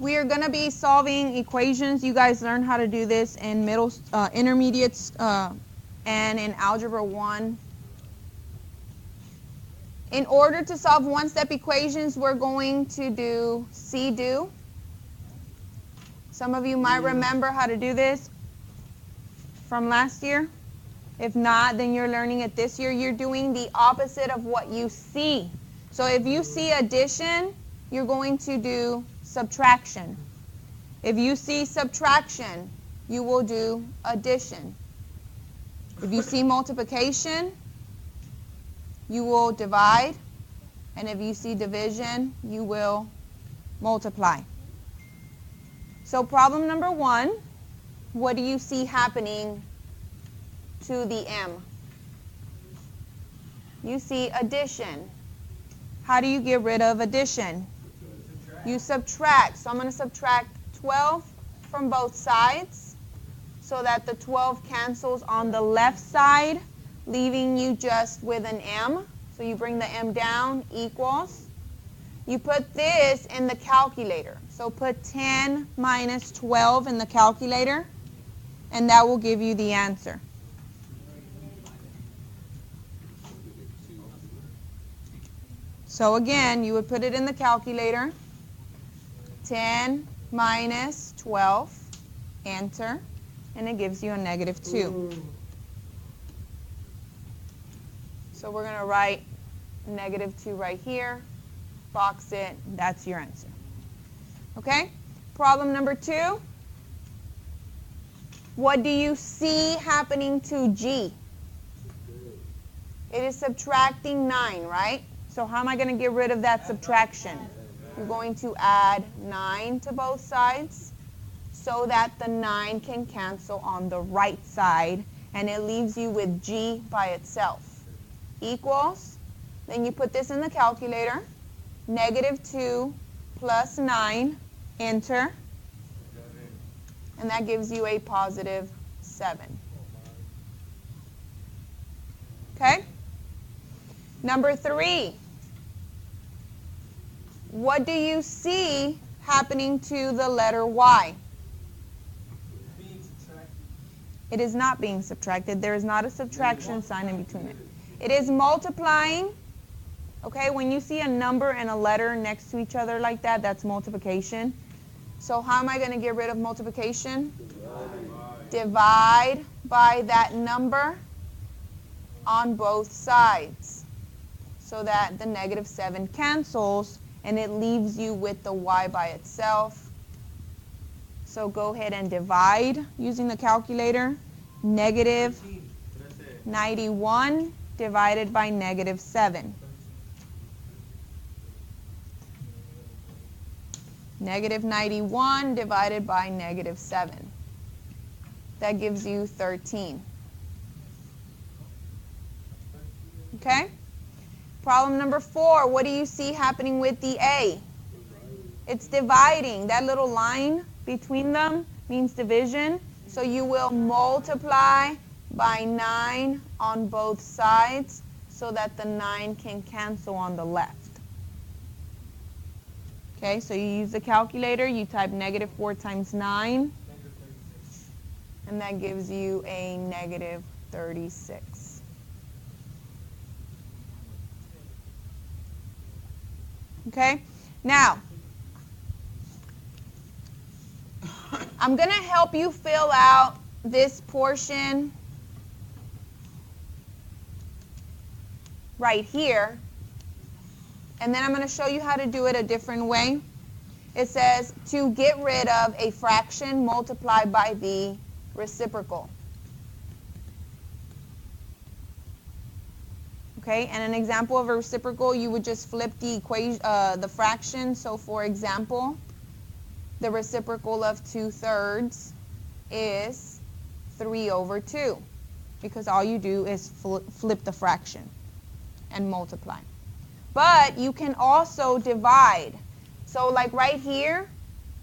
We are going to be solving equations. You guys learn how to do this in intermediates and in Algebra 1. In order to solve one-step equations, we're going to do C-do. Some of you might remember how to do this from last year. If not, then you're learning it this year. You're doing the opposite of what you see. So if you see addition, you're going to do subtraction. If you see subtraction, you will do addition. If you see multiplication, you will divide. And if you see division, you will multiply. So problem number 1, what do you see happening to the m? You see addition. How do you get rid of addition? You subtract. So I'm going to subtract 12 from both sides so that the 12 cancels on the left side, leaving you just with an m. So you bring the m down, equals. You put this in the calculator. So put 10 minus 12 in the calculator, and that will give you the answer. So again, you would put it in the calculator. 10 minus 12, enter, and it gives you a negative 2. So we're going to write negative 2 right here, box it, that's your answer. Okay? Problem number 2. What do you see happening to G? It is subtracting 9, right? So how am I going to get rid of that subtraction? You're going to add 9 to both sides so that the 9 can cancel on the right side, and it leaves you with G by itself. Equals, then you put this in the calculator, negative 2 plus 9, enter, and that gives you a positive 7. Okay? Number 3. What do you see happening to the letter Y? It is not being subtracted. There is not a subtraction sign in between it. It is multiplying. Okay, when you see a number and a letter next to each other like that, that's multiplication. So how am I going to get rid of multiplication? Divide by that number on both sides so that the negative 7 cancels, and it leaves you with the y by itself. So go ahead and divide using the calculator. Negative 91 divided by negative 7. Negative 91 divided by negative 7. That gives you 13. Okay? Problem number 4, what do you see happening with the A? It's dividing. That little line between them means division. So you will multiply by 9 on both sides so that the 9 can cancel on the left. Okay, so you use the calculator, you type negative 4 times 9, and that gives you a negative 36. Okay, now, I'm going to help you fill out this portion right here, and then I'm going to show you how to do it a different way. It says to get rid of a fraction multiplied by the reciprocal. Okay, and an example of a reciprocal, you would just flip the equation, the fraction. So for example, the reciprocal of 2/3 is 3/2, because all you do is flip the fraction and multiply. But you can also divide. So like right here,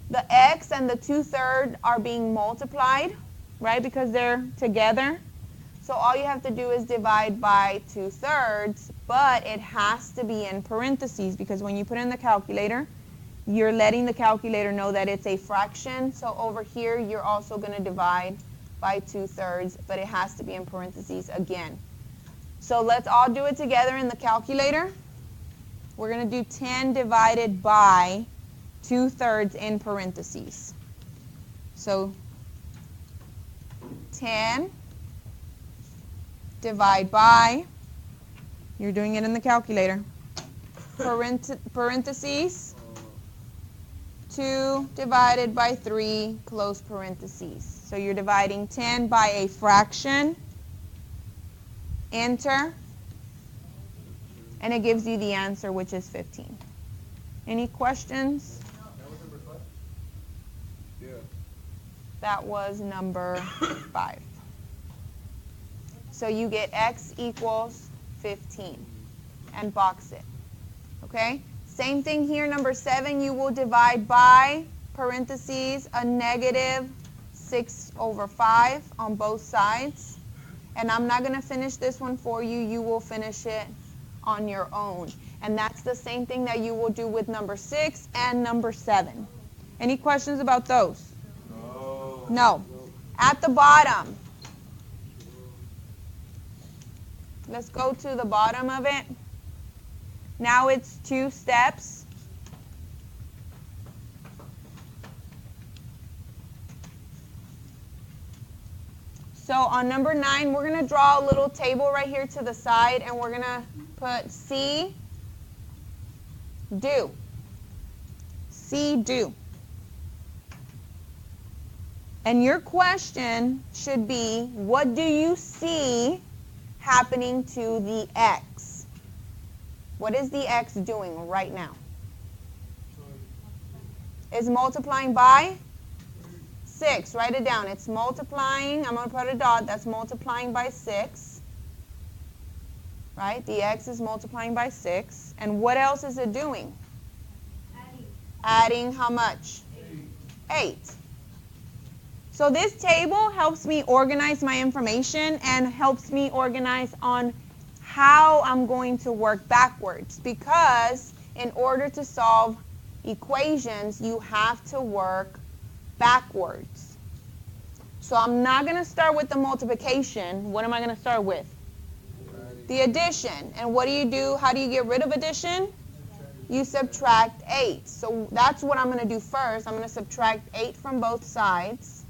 the x and the 2/3 are being multiplied, right, because they're together. So all you have to do is divide by 2/3, but it has to be in parentheses, because when you put in the calculator, you're letting the calculator know that it's a fraction. So over here, you're also going to divide by 2/3, but it has to be in parentheses again. So let's all do it together in the calculator. We're going to do 10 divided by 2/3 in parentheses. So 10 divide by, you're doing it in the calculator, parentheses, 2 divided by 3, close parentheses. So you're dividing 10 by a fraction, enter, and it gives you the answer, which is 15. Any questions? That was number 5. So you get x equals 15 and box it. Okay? Same thing here, number 7, you will divide by, parentheses, a negative 6/5 on both sides. And I'm not going to finish this one for you. You will finish it on your own. And that's the same thing that you will do with number 6 and number 7. Any questions about those? No. At the bottom. Let's go to the bottom of it. Now it's 2 steps. So on number 9, we're going to draw a little table right here to the side, and we're going to put C, do. C, do. And your question should be, what do you see happening to the x? What is the x doing right now? It's multiplying by 6. Write it down. It's multiplying. I'm going to put a dot. That's multiplying by 6. Right? The x is multiplying by 6. And what else is it doing? Adding how much? 8. So this table helps me organize my information and helps me organize on how I'm going to work backwards, because in order to solve equations, you have to work backwards. So I'm not going to start with the multiplication. What am I going to start with? The addition. And what do you do? How do you get rid of addition? You subtract 8. So that's what I'm going to do first. I'm going to subtract 8 from both sides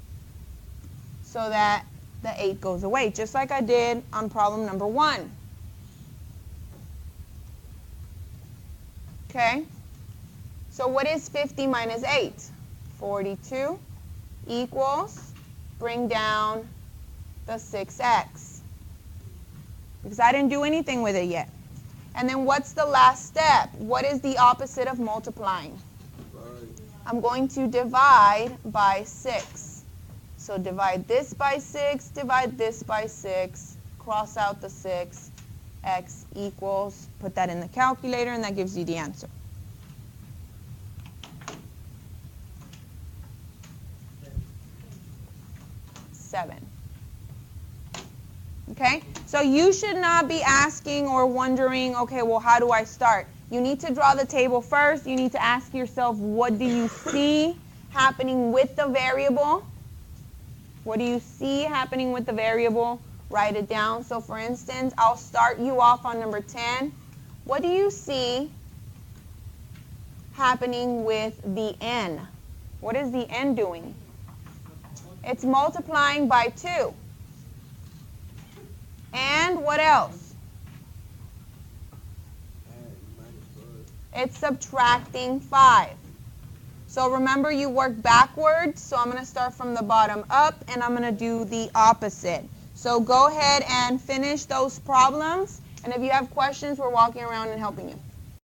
so that the 8 goes away, just like I did on problem number 1. Okay? So what is 50 minus 8? 42 equals, bring down the 6x. Because I didn't do anything with it yet. And then what's the last step? What is the opposite of multiplying? I'm going to divide by 6. So divide this by 6, divide this by 6, cross out the 6, x equals, put that in the calculator, and that gives you the answer. Seven. Okay? So you should not be asking or wondering, okay, well, how do I start? You need to draw the table first. You need to ask yourself, what do you see happening with the variable? What do you see happening with the variable? Write it down. So for instance, I'll start you off on number 10. What do you see happening with the n? What is the n doing? It's multiplying by 2. And what else? It's subtracting 5. So remember, you work backwards. So I'm going to start from the bottom up, and I'm going to do the opposite. So go ahead and finish those problems. And if you have questions, we're walking around and helping you.